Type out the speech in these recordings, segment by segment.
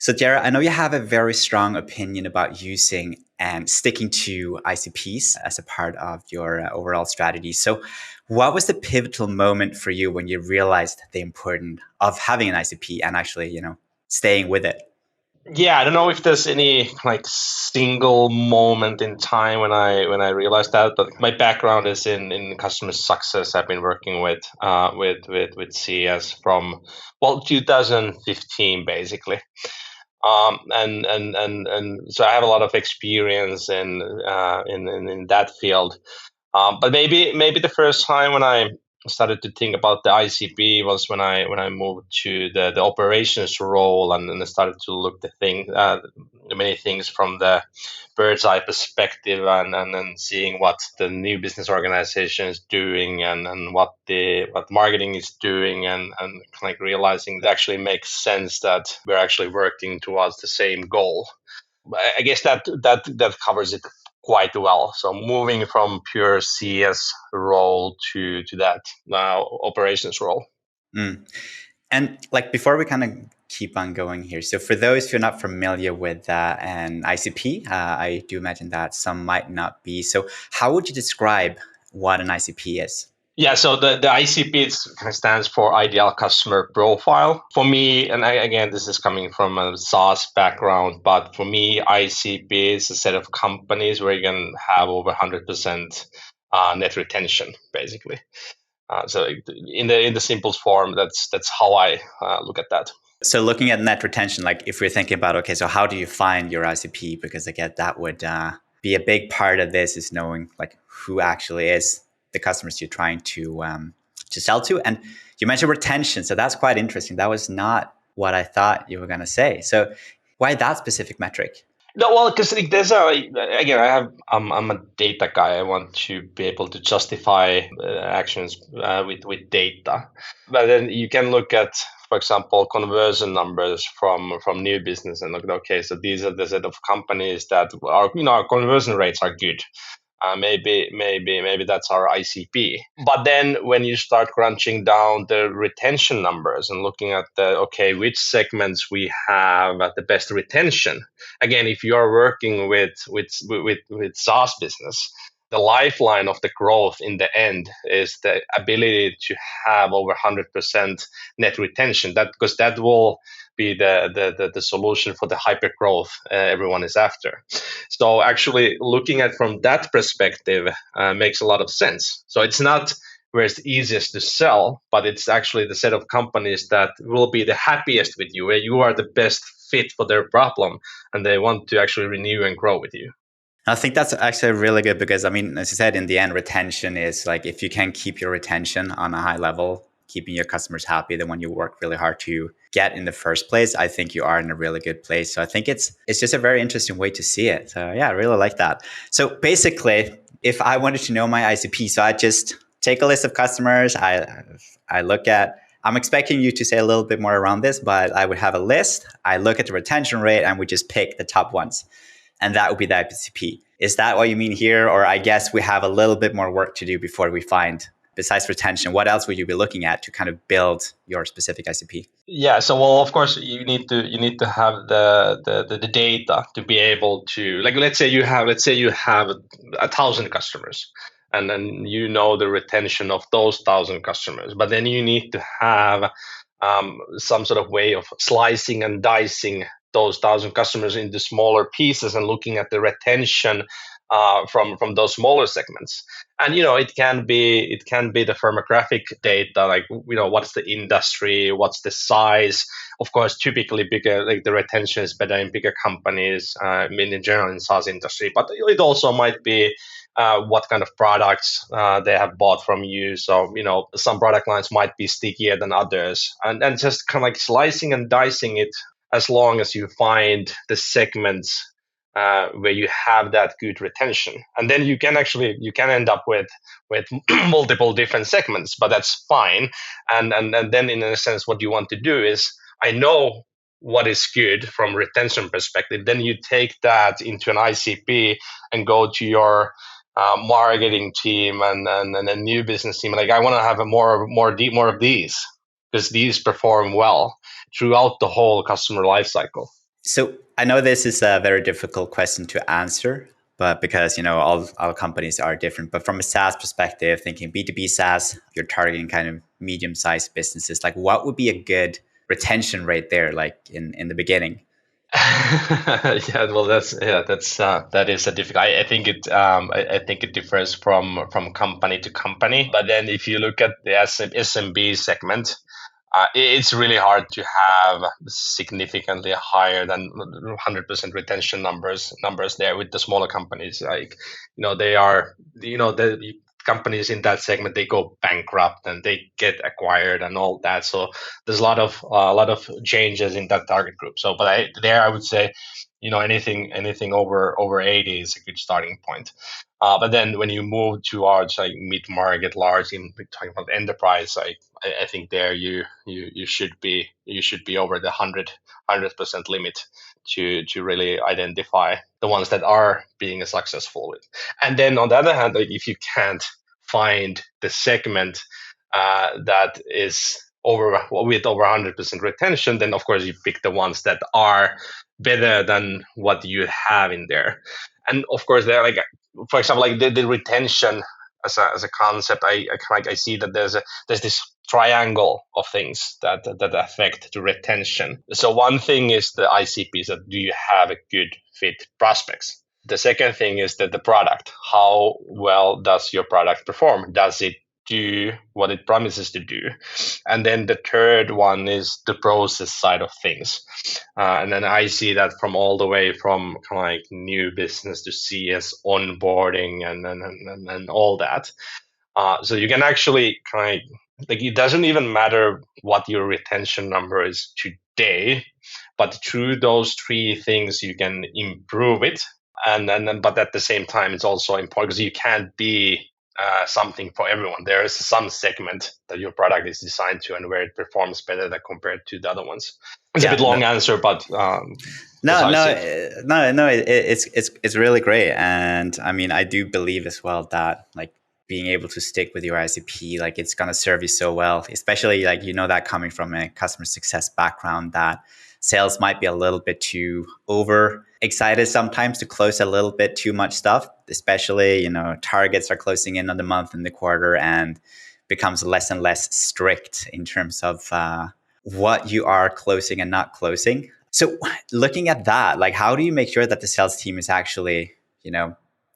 So, Jere, I know you have a very strong opinion about using and sticking to ICPs as a part of your overall strategy. So, what was the pivotal moment for you when you realized the importance of having an ICP and actually, staying with it? Yeah, I don't know if there's any like single moment in time when I realized that, but my background is in customer success. I've been working with CS from 2015 basically. And so I have a lot of experience in that field. But maybe the first time when I started to think about the ICP was when I moved to the operations role, and then I started to look many things from the bird's eye perspective, and then seeing what the new business organization is doing, and what marketing is doing, and like realizing it actually makes sense that we're actually working towards the same goal. I guess that covers it quite well. So moving from pure CS role to that operations role. Mm. And like before we kind of keep on going here, so for those who are not familiar with an ICP, I do imagine that some might not be. So how would you describe what an ICP is? Yeah, so the ICP kind of stands for Ideal Customer Profile. For me, and again, this is coming from a SaaS background, but for me, ICP is a set of companies where you can have over 100% net retention, basically. So in the simplest form, that's how I look at that. So looking at net retention, like if we're thinking about, okay, so how do you find your ICP? Because again, that would be a big part of this is knowing like who actually is the customers you're trying to sell to. And you mentioned retention, so that's quite interesting. That was not what I thought you were going to say. So why that specific metric? No, well, because there's I'm a data guy. I want to be able to justify actions with data. But then you can look at, for example, conversion numbers from new business and look at, okay, so these are the set of companies that are, our conversion rates are good. Maybe that's our ICP. But then when you start crunching down the retention numbers and looking at which segments we have at the best retention. Again, if you are working with SaaS business, the lifeline of the growth in the end is the ability to have over 100% net retention. Because that will be the solution for the hyper growth everyone is after. So actually looking at from that perspective makes a lot of sense. So it's not where it's easiest to sell, but it's actually the set of companies that will be the happiest with you, where you are the best fit for their problem, and they want to actually renew and grow with you. I think that's actually really good because, I mean, as you said, in the end, retention is like if you can keep your retention on a high level, keeping your customers happy, the one you work really hard to get in the first place, I think you are in a really good place. So I think it's just a very interesting way to see it. So yeah, I really like that. So basically, if I wanted to know my ICP, so I just take a list of customers. I look at, I'm expecting you to say a little bit more around this, but I would have a list. I look at the retention rate and we just pick the top ones. And that would be the ICP. Is that what you mean here? Or I guess we have a little bit more work to do before we find, besides retention, what else would you be looking at to kind of build your specific ICP? Yeah, so well, of course, you need to have the data to be able to, like, let's say you have 1,000 customers, and then you know the retention of those 1,000 customers, but then you need to have some sort of way of slicing and dicing those 1,000 customers into smaller pieces and looking at the retention from those smaller segments. And it can be the firmographic data, like what's the industry, what's the size. Of course, typically bigger, like the retention is better in bigger companies. In general in SaaS industry, but it also might be what kind of products they have bought from you. So some product lines might be stickier than others, and just kind of like slicing and dicing it as long as you find the segments where you have that good retention, and then you can end up with multiple different segments, but that's fine. And then in a sense, what you want to do is, I know what is good from retention perspective. Then you take that into an ICP and go to your marketing team and a new business team. Like, I want to have more of these because these perform well throughout the whole customer life cycle. So I know this is a very difficult question to answer, but because all companies are different. But from a SaaS perspective, thinking B2B SaaS, you're targeting kind of medium-sized businesses. Like, what would be a good retention rate there, like in the beginning? Yeah, well, that is a difficult. I think I think it differs from company to company. But then, if you look at the SMB segment, it's really hard to have significantly higher than 100% retention numbers there with the smaller companies. Like, they are, the companies in that segment, they go bankrupt and they get acquired and all that. So there's a lot of changes in that target group. So, but I would say, anything over 80 is a good starting point. But then when you move towards like mid-market, large, in talking about enterprise, I think there you should be over the 100% limit to really identify the ones that are being successful with. And then on the other hand, like, if you can't find the segment that is with over 100% retention, then of course you pick the ones that are better than what you have in there. And of course, they're like, for example, like the retention as a concept, I see that there's this triangle of things that affect the retention. So one thing is the ICPs, that do you have a good fit prospects? The second thing is that the product, how well does your product perform? Does it do what it promises to do? And then the third one is the process side of things. And then I see that from all the way from kind of like new business to CS onboarding and all that. So you can actually kind of, like, it doesn't even matter what your retention number is today, but through those three things you can improve it. And but at the same time, it's also important because you can't be something for everyone. There is some segment that your product is designed to, and where it performs better than compared to the other ones. It's a bit long answer, but that's how I see it. No. It's really great, and I mean, I do believe as well that like being able to stick with your ICP, like it's gonna serve you so well, especially like that coming from a customer success background, that sales might be a little bit too over excited sometimes to close a little bit too much stuff, especially targets are closing in on the month and the quarter, and becomes less and less strict in terms of what you are closing and not closing. So looking at that, like, how do you make sure that the sales team is actually,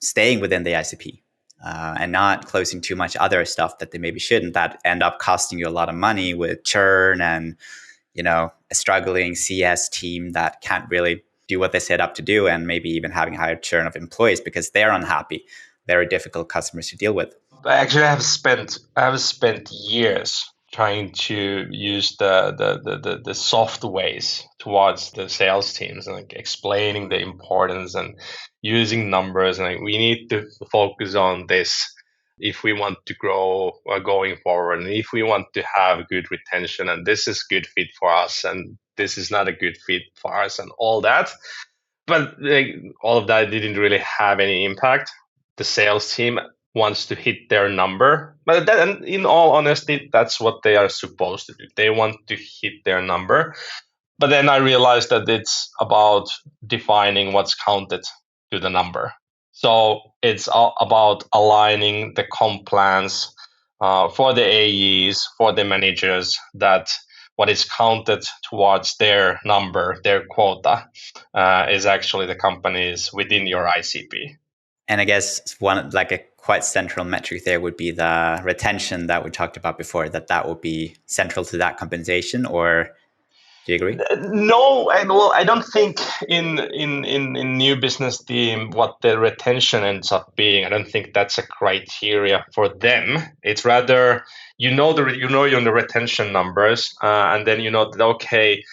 staying within the ICP and not closing too much other stuff that they maybe shouldn't, that end up costing you a lot of money with churn and, a struggling CS team that can't really do what they set up to do, and maybe even having higher churn of employees because they're unhappy. Very difficult customers to deal with. Actually, I have spent years trying to use the soft ways towards the sales teams, and like explaining the importance and using numbers, and like, we need to focus on this if we want to grow going forward, and if we want to have good retention, and this is good fit for us, and this is not a good fit for us, and all that. But like, all of that didn't really have any impact. The sales team wants to hit their number, but and in all honesty, that's what they are supposed to do. They want to hit their number. But then I realized that it's about defining what's counted to the number. So it's about aligning the comp plans for the AEs, for the managers, that what is counted towards their number, their quota, is actually the companies within your ICP. And I guess one, like a quite central metric there, would be the retention that we talked about before, that would be central to that compensation, or do you agree? No, I don't think in new business team what the retention ends up being. I don't think that's a criteria for them. It's rather you're on the retention numbers, and then that, okay,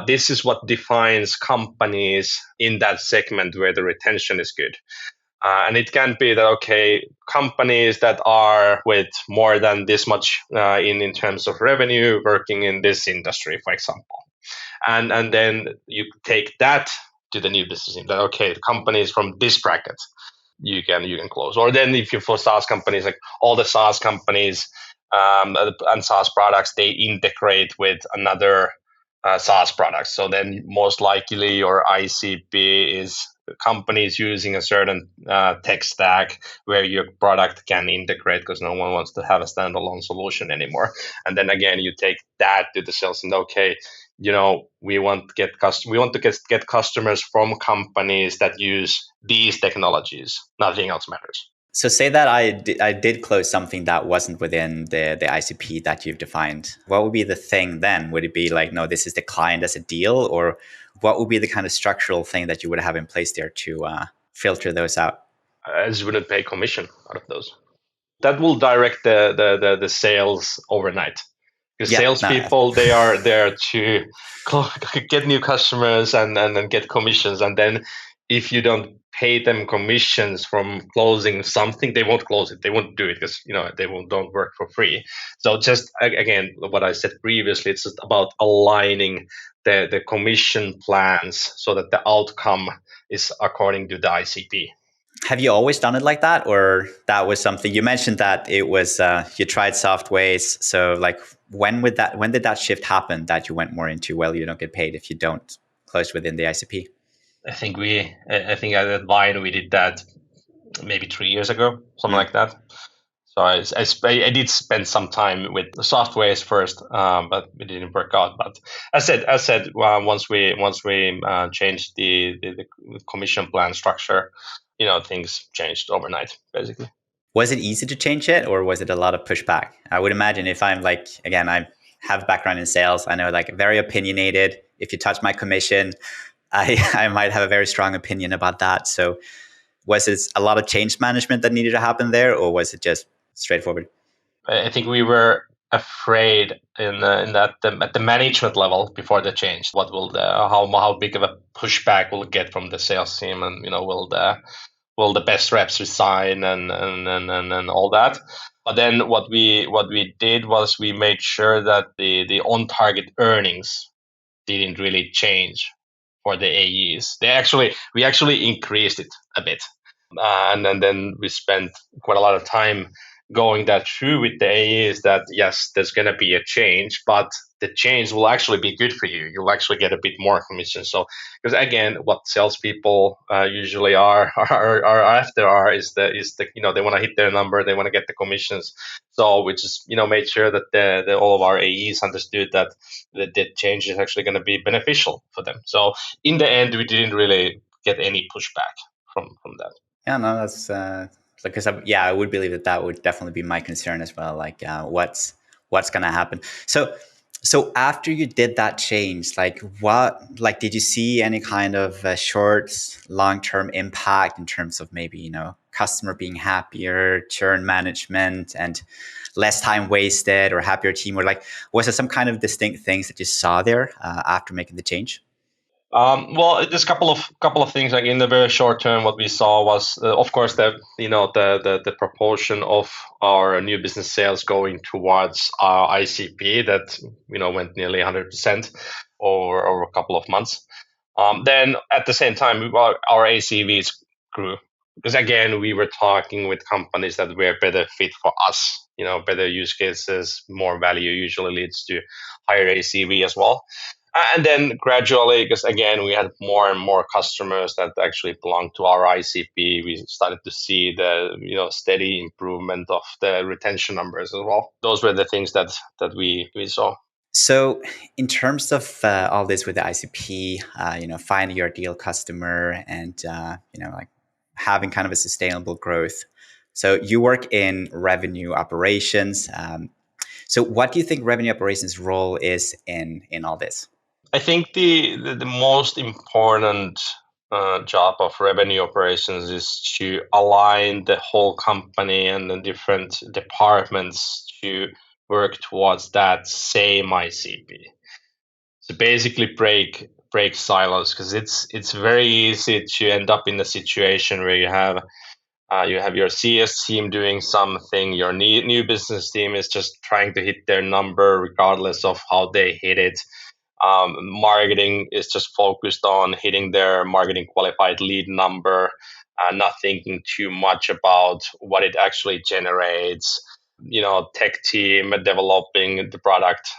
this is what defines companies in that segment where the retention is good. And it can be that, okay, companies that are with more than this much in terms of revenue working in this industry, for example. And then you take that to the new business team, that, okay, the companies from this bracket you can close. Or then if you, for SaaS companies, like all the SaaS companies and SaaS products, they integrate with another SaaS products. So then most likely your ICP is companies using a certain tech stack where your product can integrate because no one wants to have a standalone solution anymore. And then again, you take that to the sales and okay, we want to get customers from companies that use these technologies. Nothing else matters. So say that I did close something that wasn't within the ICP that you've defined. What would be the thing then? Would it be like, no, this is declined as a deal? Or what would be the kind of structural thing that you would have in place there to filter those out? I just wouldn't pay commission out of those. That will direct the sales overnight. Because salespeople, they are there to get new customers and then get commissions. And then if you don't pay them commissions from closing something, they won't close it. They won't do it because don't work for free. So just again, what I said previously, it's just about aligning the commission plans so that the outcome is according to the ICP. Have you always done it like that, or that was something you mentioned that it was you tried soft ways? So like when did that shift happen that you went more into, well, you don't get paid if you don't close within the ICP? I think at Vine we did that maybe 3 years ago, something like that. So I did spend some time with the softwares first, but it didn't work out. But as said, once we changed the commission plan structure, things changed overnight, basically. Was it easy to change it, or was it a lot of pushback? I would imagine if I'm like, again, I have a background in sales. I know, like, very opinionated. If you touch my commission, I might have a very strong opinion about that. So was it a lot of change management that needed to happen there, or was it just straightforward? I think we were afraid at the management level before the change. What will how big of a pushback we'll get from the sales team, and will the best reps resign and all that. But then what we did was we made sure that the on target earnings didn't really change for the AEs. We actually increased it a bit, and then we spent quite a lot of time going that through with the AEs that yes, there's going to be a change, but the change will actually be good for you. You'll actually get a bit more commission. So, because again, what salespeople usually are after is the they want to hit their number, they want to get the commissions. So we just made sure that all of our AEs understood that the change is actually going to be beneficial for them. So in the end, we didn't really get any pushback from that. Yeah, no, that's because I would believe that would definitely be my concern as well. Like, what's going to happen? So after you did that change, like did you see any kind of short, long-term impact in terms of maybe, customer being happier, churn management, and less time wasted, or happier team? Or like, was there some kind of distinct things that you saw there after making the change? Well, there's a couple of things. Like in the very short term, what we saw was, of course, the proportion of our new business sales going towards our ICP that went nearly 100% over a couple of months. Then at the same time, our ACVs grew because again we were talking with companies that were better fit for us. Better use cases, more value usually leads to higher ACV as well. And then gradually, because again, we had more and more customers that actually belonged to our ICP, we started to see the steady improvement of the retention numbers as well. Those were the things that we saw. So in terms of all this with the ICP, finding your ideal customer and, like having kind of a sustainable growth. So you work in revenue operations. So what do you think revenue operations role is in all this? I think the most important job of revenue operations is to align the whole company and the different departments to work towards that same ICP. So basically break silos, because it's very easy to end up in a situation where you have your CS team doing something, your new business team is just trying to hit their number regardless of how they hit it. Marketing is just focused on hitting their marketing qualified lead number, not thinking too much about what it actually generates. tech team developing the product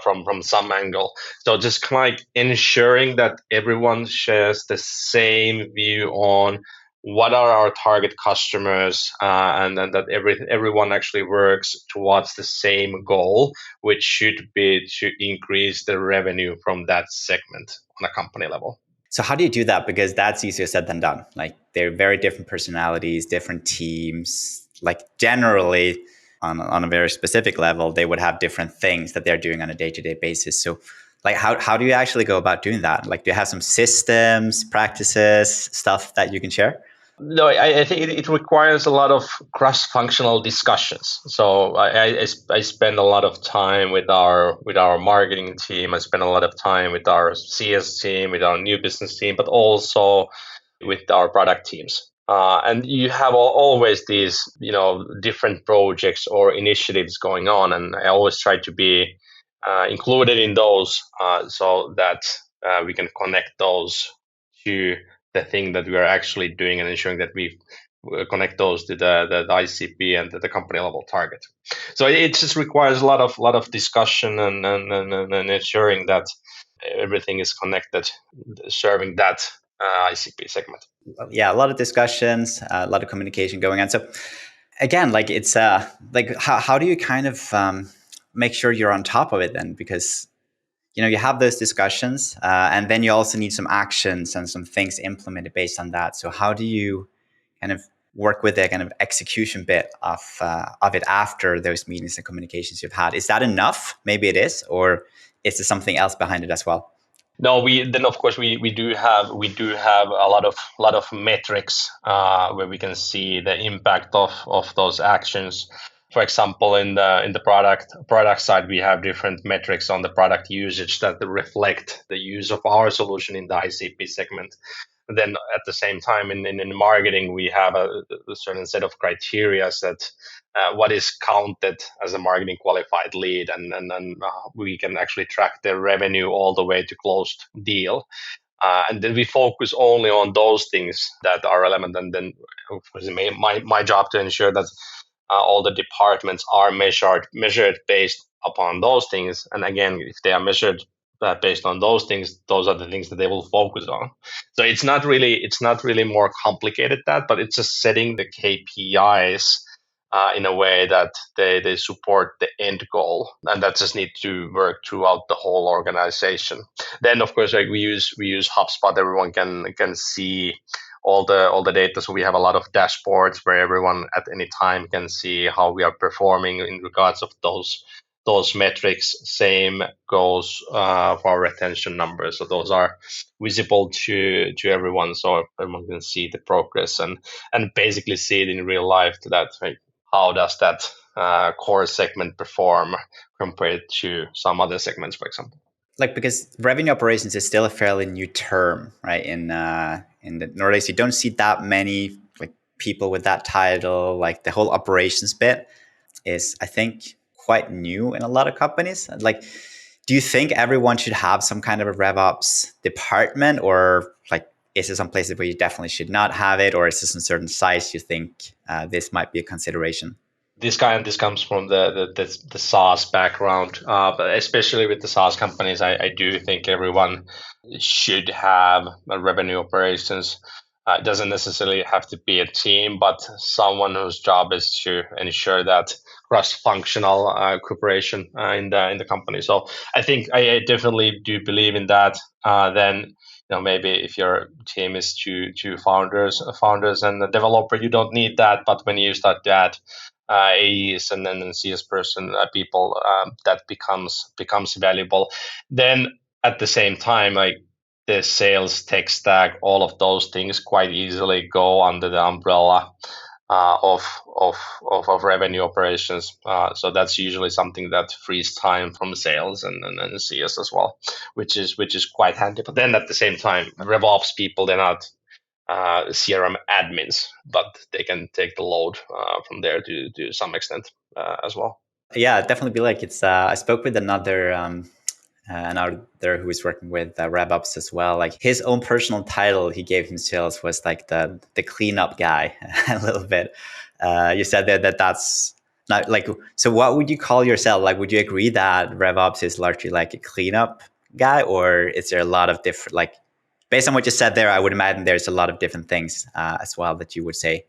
from some angle. So just kind of like ensuring that everyone shares the same view on what are our target customers, and then that everyone actually works towards the same goal, which should be to increase the revenue from that segment on a company level. So how do you do that? Because that's easier said than done. Like they're very different personalities, different teams. Like generally, on a very specific level, they would have different things that they're doing on a day-to-day basis. So like how do you actually go about doing that? Like do you have some systems, practices, stuff that you can share? No, I think it requires a lot of cross-functional discussions. So I spend a lot of time with our marketing team. I spend a lot of time with our CS team, with our new business team, but also with our product teams. And you have always these, different projects or initiatives going on, and I always try to be included in those, so that we can connect those to the thing that we are actually doing, and ensuring that we connect those to the ICP and the company level target. So it just requires a lot of discussion and ensuring that everything is connected, serving that ICP segment. Yeah, a lot of discussions, a lot of communication going on. So again, like it's like how do you kind of make sure you're on top of it then? Because you have those discussions, and then you also need some actions and some things implemented based on that. So how do you kind of work with the kind of execution bit of it after those meetings and communications you've had? Is that enough? Maybe it is, or is there something else behind it as well? No, of course we do have a lot of metrics where we can see the impact of those actions. For example, in the product side, we have different metrics on the product usage that reflect the use of our solution in the ICP segment. Then at the same time, in marketing, we have a certain set of criteria that what is counted as a marketing qualified lead, and we can actually track their revenue all the way to closed deal. And then we focus only on those things that are relevant. And then of course, my job to ensure that all the departments are measured based upon those things. And again, if they are measured based on those things, those are the things that they will focus on. So it's not really more complicated but it's just setting the KPIs in a way that they support the end goal, and that just need to work throughout the whole organization. Then of course, like we use HubSpot. Everyone can see all the data. So we have a lot of dashboards where everyone at any time can see how we are performing in regards of those metrics. Same goes for our retention numbers. So those are visible to everyone, so everyone can see the progress and basically see it in real life. That how does that core segment perform compared to some other segments, for example. Like because revenue operations is still a fairly new term, right? In the Nordics, you don't see that many like people with that title. Like the whole operations bit is, I think, quite new in a lot of companies. Like, do you think everyone should have some kind of a RevOps department, or like is there some places where you definitely should not have it, or is this a certain size you think this might be a consideration? This comes from the SaaS background, but especially with the SaaS companies, I do think everyone should have a revenue operations. It doesn't necessarily have to be a team, but someone whose job is to ensure that cross-functional cooperation in the company. So I think I definitely do believe in that. Then maybe if your team is two founders and a developer, you don't need that. But when you start to add AEs and then CS person people, that becomes valuable. Then at the same time, like the sales tech stack, all of those things quite easily go under the umbrella of revenue operations. So that's usually something that frees time from sales and CS as well, which is quite handy. But then at the same time, RevOps people, they're not CRM admins, but they can take the load from there to some extent as well. Yeah, definitely be like it's. I spoke with another who is working with RevOps as well. Like his own personal title he gave himself was like the cleanup guy a little bit. You said that that's Not like, so what would you call yourself? Like, would you agree that RevOps is largely like a cleanup guy, or is there a lot of different, like, based on what you said there, I would imagine there's a lot of different things as well that you would say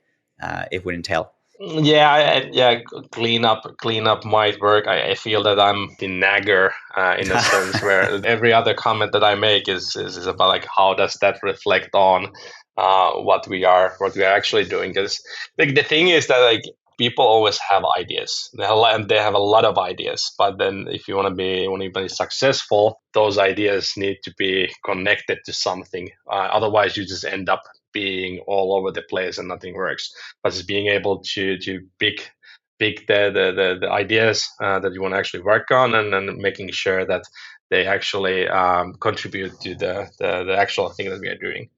it would entail. Yeah, yeah. Cleanup might work. I feel that I'm the nagger in a sense where every other comment that I make is about like how does that reflect on what we are actually doing? Because like the thing is that like people always have ideas. They have a lot of ideas, but then if you want to be successful, those ideas need to be connected to something. Otherwise, you just end up being all over the place and nothing works. But just being able to pick the ideas that you want to actually work on, and making sure that they actually contribute to the actual thing that we are doing.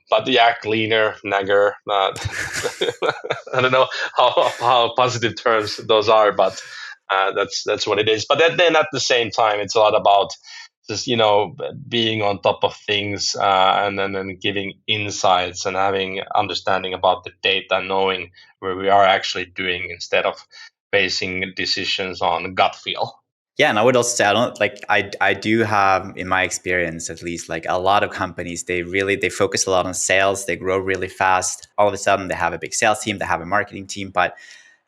But yeah, cleaner, nagger. I don't know how positive terms those are, but that's what it is. But then at the same time, it's a lot about just being on top of things, and then giving insights and having understanding about the data, knowing where we are actually doing instead of basing decisions on gut feel. Yeah, and I would also say I don't like I do have in my experience at least like a lot of companies they focus a lot on sales, they grow really fast. All of a sudden they have a big sales team, they have a marketing team, but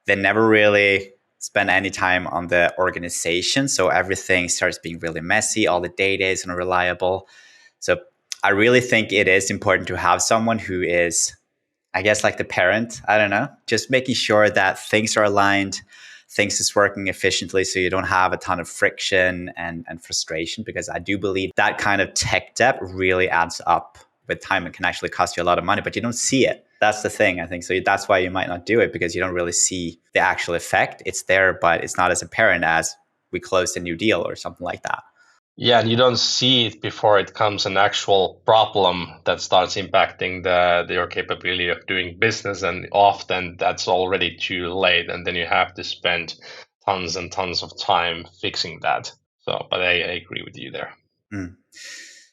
they never really spend any time on the organization. So everything starts being really messy, all the data is unreliable. So I really think it is important to have someone who is, I guess, like the parent, I don't know, just making sure that things are aligned, things is working efficiently so you don't have a ton of friction and frustration, because I do believe that kind of tech debt really adds up with time and can actually cost you a lot of money, but you don't see it. That's the thing, I think. So that's why you might not do it, because you don't really see the actual effect. It's there, but it's not as apparent as we closed a new deal or something like that. Yeah, and you don't see it before it comes an actual problem that starts impacting your capability of doing business, and often that's already too late, and then you have to spend tons and tons of time fixing that. So, but I agree with you there. Mm.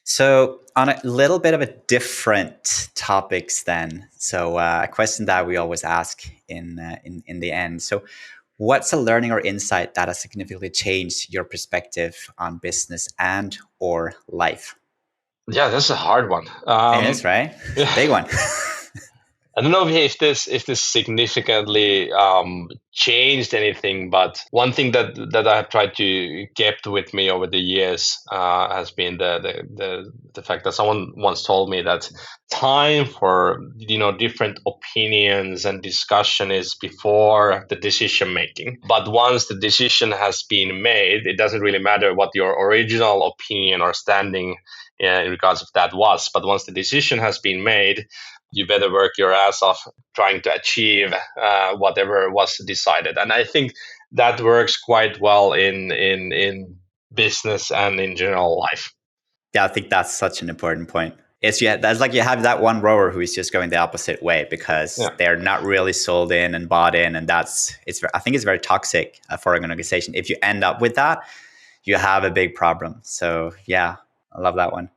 So on a little bit of a different topics then. So a question that we always ask in the end. So what's a learning or insight that has significantly changed your perspective on business and or life? Yeah, that's a hard one. It is, right? Big one. I don't know if this significantly changed anything, but one thing that I have tried to kept with me over the years has been the fact that someone once told me that time for different opinions and discussion is before the decision making. But once the decision has been made, it doesn't really matter what your original opinion or standing in regards of that was. But once the decision has been made, you better work your ass off trying to achieve whatever was decided. And I think that works quite well in business and in general life. Yeah, I think that's such an important point. That's like you have that one rower who is just going the opposite way because Yeah. they're not really sold in and bought in, and I think it's very toxic for an organization. If you end up with that, you have a big problem. So yeah, I love that one.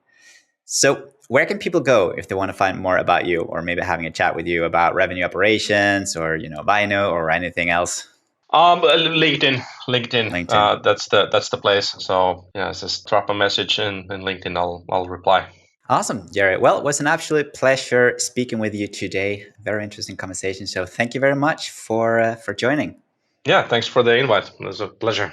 So where can people go if they want to find more about you, or maybe having a chat with you about revenue operations, or Vino or anything else? LinkedIn. LinkedIn. That's the place. So yeah, just drop a message in LinkedIn. I'll reply. Awesome, Jere. Well, it was an absolute pleasure speaking with you today. Very interesting conversation. So thank you very much for joining. Yeah, thanks for the invite. It was a pleasure.